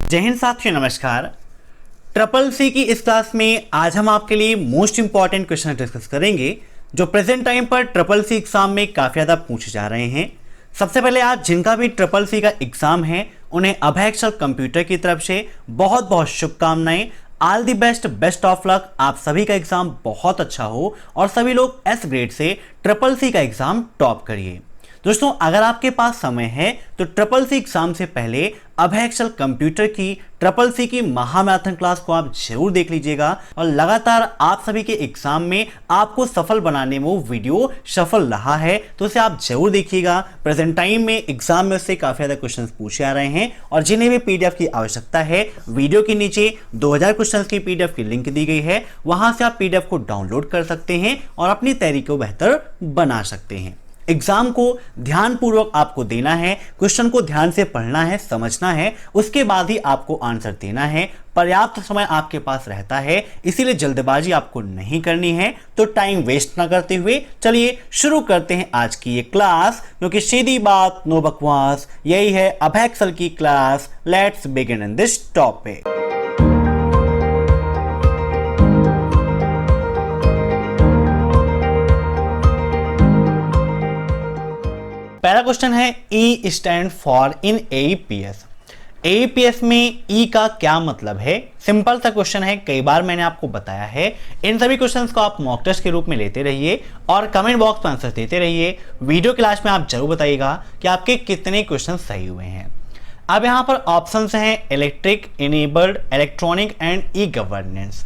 जय हिंद साथियों, नमस्कार। ट्रिपल सी की इस क्लास में आज हम आपके लिए मोस्ट इंपॉर्टेंट क्वेश्चन डिस्कस करेंगे जो प्रेजेंट टाइम पर ट्रिपल सी एग्जाम में काफ़ी ज़्यादा पूछे जा रहे हैं। सबसे पहले आज जिनका भी ट्रिपल सी का एग्जाम है उन्हें अभय एक्सेल कंप्यूटर की तरफ से बहुत बहुत शुभकामनाएं। All the best, best of luck. आप सभी का एग्जाम बहुत अच्छा हो और सभी लोग एस ग्रेड से ट्रिपल सी का एग्जाम टॉप करिए। दोस्तों, अगर आपके पास समय है तो ट्रिपल सी एग्जाम से पहले अभय एक्सेल कंप्यूटर की ट्रिपल सी की महामैराथन क्लास को आप जरूर देख लीजिएगा और लगातार आप सभी के एग्जाम में आपको सफल बनाने में वो वीडियो सफल रहा है, तो उसे आप जरूर देखिएगा। प्रेजेंट टाइम में एग्जाम में उससे काफी ज्यादा क्वेश्चंस पूछे आ रहे हैं और जिन्हें भी पीडीएफ की आवश्यकता है, वीडियो के नीचे 2000 क्वेश्चंस की पीडीएफ की लिंक दी गई है, वहां से आप पीडीएफ को डाउनलोड कर सकते हैं और अपनी तैयारी को बेहतर बना सकते हैं। एग्जाम को ध्यानपूर्वक आपको देना है, क्वेश्चन को ध्यान से पढ़ना है, समझना है, उसके बाद ही आपको आंसर देना है। पर्याप्त समय आपके पास रहता है, इसीलिए जल्दबाजी आपको नहीं करनी है। तो टाइम वेस्ट ना करते हुए चलिए शुरू करते हैं आज की ये क्लास, क्योंकि सीधी बात नो बकवास, यही है अभय एक्सेल की class. Let's begin in this topic. पहला क्वेश्चन है E stand for in AEPS. AEPS में ई का क्या मतलब है? सिंपल सा क्वेश्चन है, कई बार मैंने आपको बताया है। इन सभी क्वेश्चंस को आप मॉक टेस्ट के रूप में लेते रहिए और कमेंट बॉक्स में आंसर देते रहिए। वीडियो क्लास में आप जरूर बताइएगा कि आपके कितने क्वेश्चन सही हुए हैं। अब यहां पर ऑप्शंस हैं electric, enabled, electronic and e governance.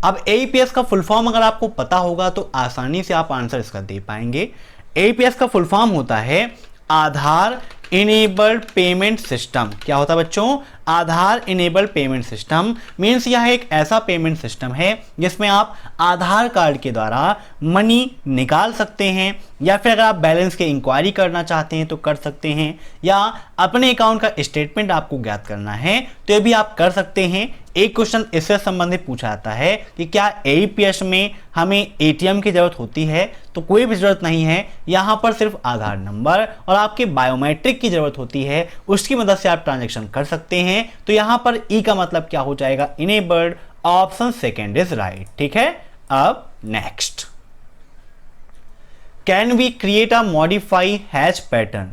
अब एईपीएस का फुल फॉर्म अगर आपको पता होगा तो आसानी से आप आंसर इसका दे पाएंगे। एईपीएस का फुल फॉर्म होता है आधार इनेबल्ड पेमेंट सिस्टम। क्या होता है बच्चों? आधार इनेबल्ड पेमेंट सिस्टम मीन्स यह एक ऐसा पेमेंट सिस्टम है जिसमें आप आधार कार्ड के द्वारा मनी निकाल सकते हैं, या फिर अगर आप बैलेंस की इंक्वायरी करना चाहते हैं तो कर सकते हैं, या अपने अकाउंट का स्टेटमेंट आपको ज्ञात करना है तो ये भी आप कर सकते हैं। एक क्वेश्चन इससे संबंधित पूछा जाता है कि क्या एईपीएस में हमें एटीएम की जरूरत होती है? तो कोई भी जरूरत नहीं है, यहां पर सिर्फ आधार नंबर और आपके बायोमेट्रिक की जरूरत होती है, उसकी मदद से आप ट्रांजैक्शन कर सकते हैं। तो यहां पर ई का मतलब क्या हो जाएगा? Enabled. Option second is right. ठीक है, अब next, can we create a modify hash pattern.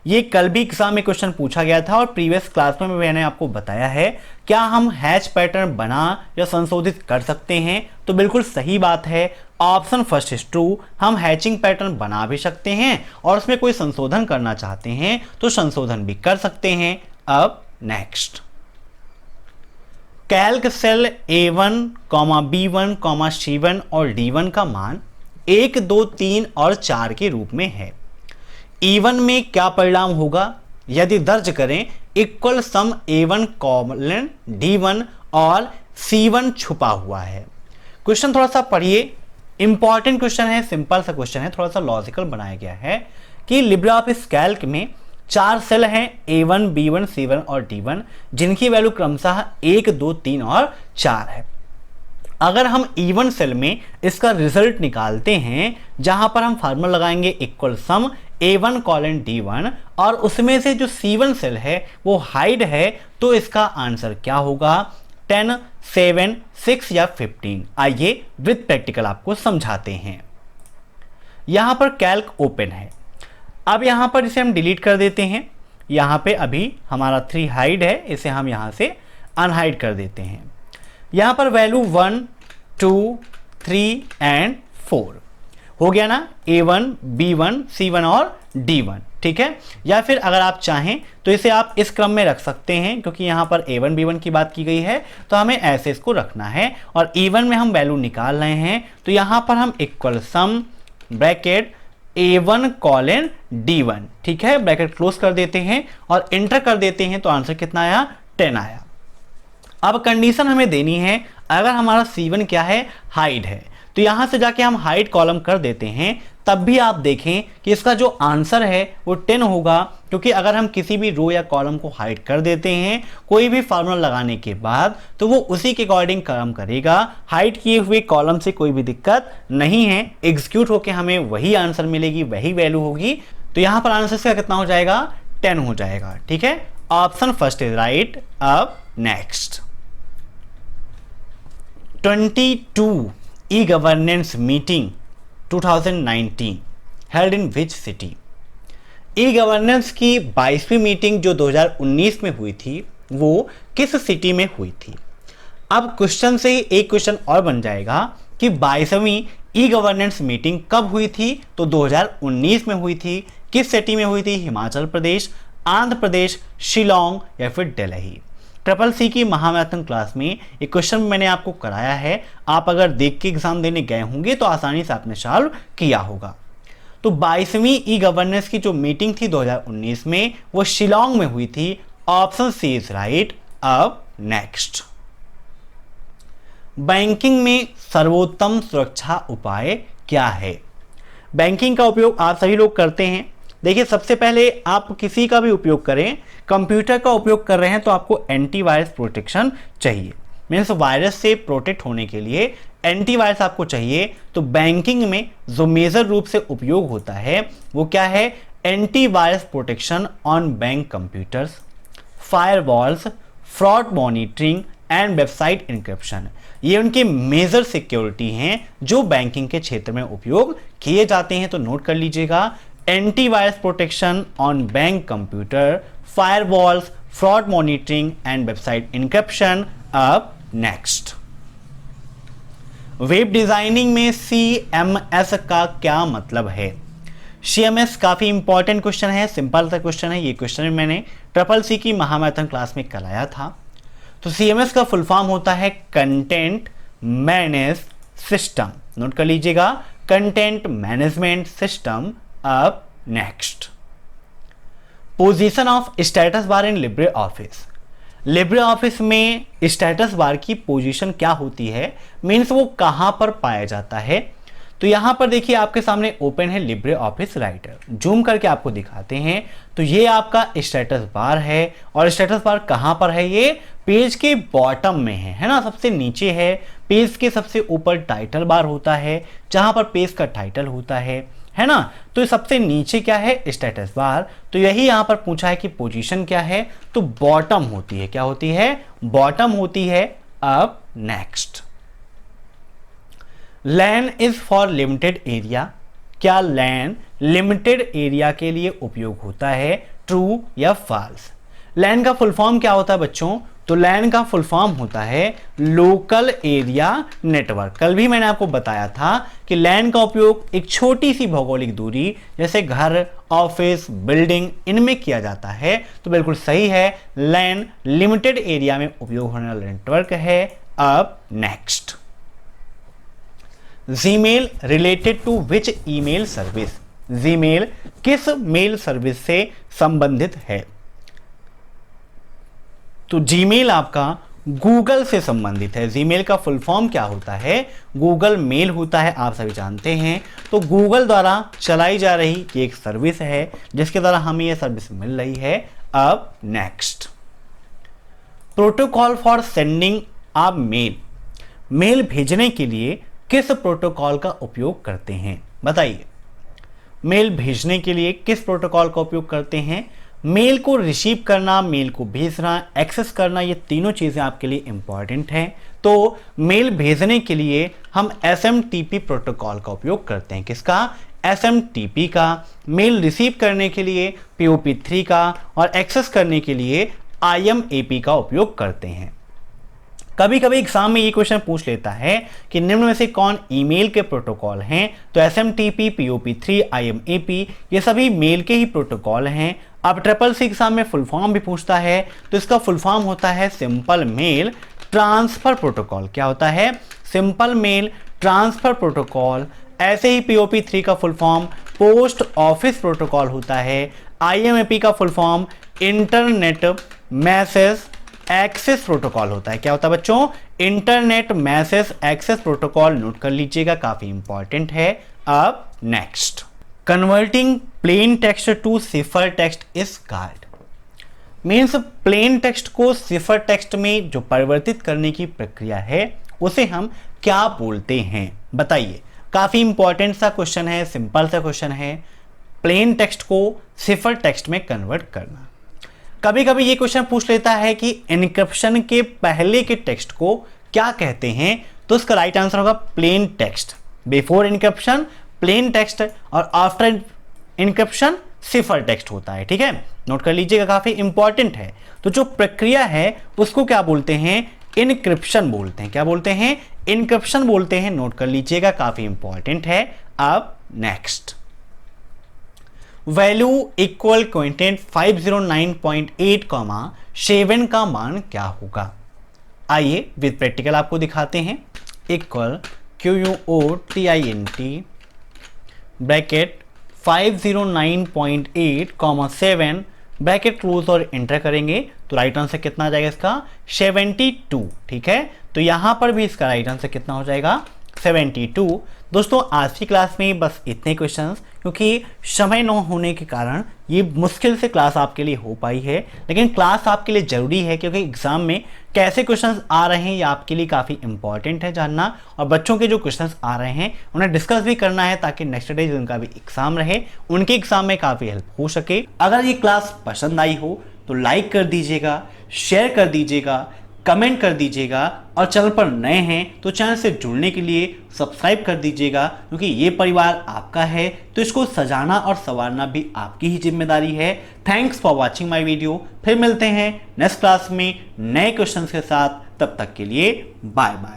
ये कल भी एग्जाम में क्वेश्चन पूछा गया था और प्रीवियस क्लास में मैंने आपको बताया है, क्या हम हैश पैटर्न बना या संशोधित कर सकते हैं? तो बिल्कुल सही बात है, ऑप्शन फर्स्ट इज ट्रू। हम हैचिंग पैटर्न बना भी सकते हैं और उसमें कोई संशोधन करना चाहते हैं तो संशोधन भी कर सकते हैं। अब next, Calc cell A1, B1, C1 और D1 का मान 1, 2, 3 और 4 के रूप में है। E1 में क्या परिणाम होगा यदि दर्ज करें इक्वल सम A1 कॉलन D1 और C1 छुपा हुआ है। क्वेश्चन थोड़ा सा पढ़िए, इंपॉर्टेंट क्वेश्चन है, सिंपल सा क्वेश्चन है, थोड़ा सा लॉजिकल बनाया गया है कि लिब्रे ऑफिस कैल्क में 4 सेल हैं A1, B1, C1 और D1, जिनकी वैल्यू क्रमशः 1, 2, 3 और 4 है। अगर हम E1 सेल में इसका रिजल्ट निकालते हैं, जहां पर हम फार्मूला लगाएंगे इक्वल सम A1 कॉलन D1 और उसमें से जो C1 सेल है वो हाइड है, तो इसका आंसर क्या होगा? 10, 7, 6 या 15। आइए विद प्रैक्टिकल आपको समझाते हैं। यहां पर कैल्क ओपन है। अब यहां पर इसे हम डिलीट कर देते हैं। यहां पे अभी हमारा 3 हाइड है, इसे हम यहां से अनहाइड कर देते हैं। यहां पर वैल्यू 1, 2, 3 एंड 4 हो गया ना, A1, B1, C1 और D1। ठीक है, या फिर अगर आप चाहें तो इसे आप इस क्रम में रख सकते हैं, क्योंकि यहां पर A1, B1 की बात की गई है तो हमें ऐसे इसको रखना है। और E1 में हम वैल्यू निकाल रहे हैं तो यहां पर हम इक्वल सम ब्रैकेट A1 कॉलन D1, ठीक है, ब्रैकेट क्लोज कर देते हैं और एंटर कर देते हैं, तो आंसर कितना आया? 10 आया। अब कंडीशन हमें देनी है, अगर हमारा C1 क्या है? हाइड है, तो यहां से जाके हम हाइड कॉलम कर देते हैं, तब भी आप देखें कि इसका जो आंसर है वो 10 होगा, क्योंकि अगर हम किसी भी रो या कॉलम को हाइड कर देते हैं कोई भी फार्मूला लगाने के बाद, तो वो उसी के अकॉर्डिंग काम करेगा। हाइड किए हुए कॉलम से कोई भी दिक्कत नहीं है, एग्जीक्यूट होकर हमें वही आंसर मिलेगी, वही वैल्यू होगी। तो यहां पर आंसर का कितना हो जाएगा? 10 हो जाएगा। ठीक है, ऑप्शन फर्स्ट इज राइट। अब next. 22 e-governance meeting 2019 held in which city. E-governance की 22वीं मीटिंग जो 2019 में हुई थी वो किस सिटी में हुई थी। अब क्वेश्चन से ही एक क्वेश्चन और बन जाएगा कि 22वीं ई-गवर्नेंस मीटिंग कब हुई थी, तो 2019 में हुई थी। किस सिटी में हुई थी, हिमाचल प्रदेश, आंध्र प्रदेश, शिलोंग या फिर दिल्ली। ट्रिपल सी की महामैराथन क्लास में एक क्वेश्चन मैंने आपको कराया है, आप अगर देख के एग्जाम देने गए होंगे तो आसानी से आपने सॉल्व किया होगा। तो 22वीं ई गवर्नेंस की जो मीटिंग थी 2019 में वो शिलोंग में हुई थी। Option C is right. अब नेक्स्ट, बैंकिंग में सर्वोत्तम सुरक्षा उपाय क्या है। बैंकिंग का उपयोग आप सभी लोग करते हैं। देखिए, सबसे पहले आप किसी का भी उपयोग करें, कंप्यूटर का उपयोग कर रहे हैं तो आपको एंटीवायरस प्रोटेक्शन चाहिए। मीन्स वायरस से प्रोटेक्ट होने के लिए एंटीवायरस आपको चाहिए। तो बैंकिंग में जो मेजर रूप से उपयोग होता है वो क्या है, antivirus protection on bank computers, firewalls, fraud monitoring and website encryption. ये उनके मेजर सिक्योरिटी हैं जो बैंकिंग के क्षेत्र में उपयोग किए जाते हैं। तो नोट कर लीजिएगा, antivirus protection on bank computer, firewalls, fraud monitoring and website encryption. अब नेक्स्ट, वेब डिजाइनिंग में CMS का क्या मतलब है। CMS काफी इंपॉर्टेंट क्वेश्चन है, सिंपल सा क्वेश्चन है। ये क्वेश्चन मैंने ट्रिपल सी की महामैराथन क्लास में कराया था। तो CMS का फुल फॉर्म होता है कंटेंट मैनेज सिस्टम। नोट कर लीजिएगा, कंटेंट मैनेजमेंट सिस्टम। अब next, position of status bar in Libre office. Libre office में स्टेटस बार की पोजीशन क्या होती है, मीन्स वो कहां पर पाया जाता है। तो यहां पर देखिए आपके सामने ओपन है लिब्रे ऑफिस राइटर, जूम करके आपको दिखाते हैं। तो ये आपका स्टेटस बार है और स्टेटस बार कहां पर है, ये पेज के बॉटम में है ना, सबसे नीचे है। पेज के सबसे ऊपर टाइटल बार होता है जहां पर पेज का टाइटल होता है ना। तो सबसे नीचे क्या है, स्टेटस बार। तो यही यहां पर पूछा है कि पोजीशन क्या है, तो बॉटम होती है। क्या होती है, बॉटम होती है। अब next, LAN is for limited area. क्या लैन लिमिटेड एरिया के लिए उपयोग होता है, ट्रू या फॉल्स। लैन का फुल फॉर्म क्या होता है बच्चों, तो लैन का फुल फॉर्म होता है लोकल एरिया नेटवर्क। कल भी मैंने आपको बताया था कि लैन का उपयोग एक छोटी सी भौगोलिक दूरी जैसे घर, ऑफिस, बिल्डिंग, इनमें किया जाता है। तो बिल्कुल सही है, लैन लिमिटेड एरिया में उपयोग होने वाला नेटवर्क है। अब next, Gmail related to which email service. Gmail किस मेल सर्विस से संबंधित है, तो जीमेल आपका गूगल से संबंधित है। जीमेल का फुल फॉर्म क्या होता है, गूगल मेल होता है, आप सभी जानते हैं। तो गूगल द्वारा चलाई जा रही ये एक सर्विस है जिसके द्वारा हमें ये सर्विस मिल रही है। अब next, protocol for sending a mail. Mail भेजने के लिए किस प्रोटोकॉल का उपयोग करते हैं, बताइए। मेल भेजने के लिए किस प्रोटोकॉल का उपयोग करते हैं। मेल को रिसीव करना, मेल को भेजना, एक्सेस करना, ये तीनों चीज़ें आपके लिए इंपॉर्टेंट हैं। तो मेल भेजने के लिए हम SMTP प्रोटोकॉल का उपयोग करते हैं। किसका, SMTP का। मेल रिसीव करने के लिए POP3 का और एक्सेस करने के लिए IMAP का उपयोग करते हैं। कभी कभी एग्जाम में ये क्वेश्चन पूछ लेता है कि निम्न में से कौन ईमेल के प्रोटोकॉल हैं, तो SMTP, POP3, IMAP ये सभी मेल के ही प्रोटोकॉल हैं। अब ट्रिपल सी एग्जाम में फुल फॉर्म भी पूछता है, तो इसका फुल फॉर्म होता है सिंपल मेल ट्रांसफर प्रोटोकॉल। क्या होता है, सिंपल मेल ट्रांसफर प्रोटोकॉल। ऐसे ही POP3 का full form post office protocol होता है। IMAP का full form internet message access protocol होता है। क्या होता है बच्चों, internet message access protocol. Note कर लीजिएगा, काफी इंपॉर्टेंट है। अब next, converting plain text to cipher text is called. Means plain text को सिफर टेक्स्ट में जो परिवर्तित करने की प्रक्रिया है उसे हम क्या बोलते हैं, बताइए। काफी इंपॉर्टेंट सा क्वेश्चन है, सिंपल सा क्वेश्चन है। प्लेन टेक्स्ट को सिफर टेक्स्ट में कन्वर्ट करना। कभी कभी ये क्वेश्चन पूछ लेता है कि एन्क्रिप्शन के पहले के टेक्स्ट को क्या कहते हैं, तो इसका राइट आंसर होगा plain text. Before encryption plain text और आफ्टर एन्क्रिप्शन सिफर टेक्स्ट होता है। ठीक है, नोट कर लीजिएगा, काफी इंपॉर्टेंट है। तो जो प्रक्रिया है उसको क्या बोलते हैं, एन्क्रिप्शन बोलते हैं। क्या बोलते हैं, एन्क्रिप्शन बोलते हैं। नोट कर लीजिएगा, काफी इंपॉर्टेंट है। अब नेक्स्ट, वैल्यू इक्वल क्विंटेंट 509.8 7 का मान क्या होगा। आइए विद प्रैक्टिकल आपको दिखाते हैं। Equal QUOTINT bracket 509.8 7 bracket close और एंटर करेंगे तो राइट आंसर कितना आ जाएगा इसका 72। ठीक है, तो यहां पर भी इसका राइट आंसर कितना हो जाएगा 72। दोस्तों आज की क्लास में बस इतने क्वेश्चंस, क्योंकि समय न होने के कारण ये मुश्किल से क्लास आपके लिए हो पाई है, लेकिन क्लास आपके लिए जरूरी है क्योंकि एग्जाम में कैसे क्वेश्चंस आ रहे हैं ये आपके लिए काफ़ी इंपॉर्टेंट है जानना, और बच्चों के जो क्वेश्चंस आ रहे हैं उन्हें डिस्कस भी करना है ताकि नेक्स्ट डे जिनका भी एग्जाम रहे उनके एग्जाम में काफ़ी हेल्प हो सके। अगर ये क्लास पसंद आई हो तो लाइक कर दीजिएगा, शेयर कर दीजिएगा, कमेंट कर दीजिएगा, और चैनल पर नए हैं तो चैनल से जुड़ने के लिए सब्सक्राइब कर दीजिएगा, क्योंकि ये परिवार आपका है तो इसको सजाना और संवारना भी आपकी ही जिम्मेदारी है। Thanks for watching my video. फिर मिलते हैं नेक्स्ट क्लास में नए क्वेश्चंस के साथ, तब तक के लिए बाय बाय।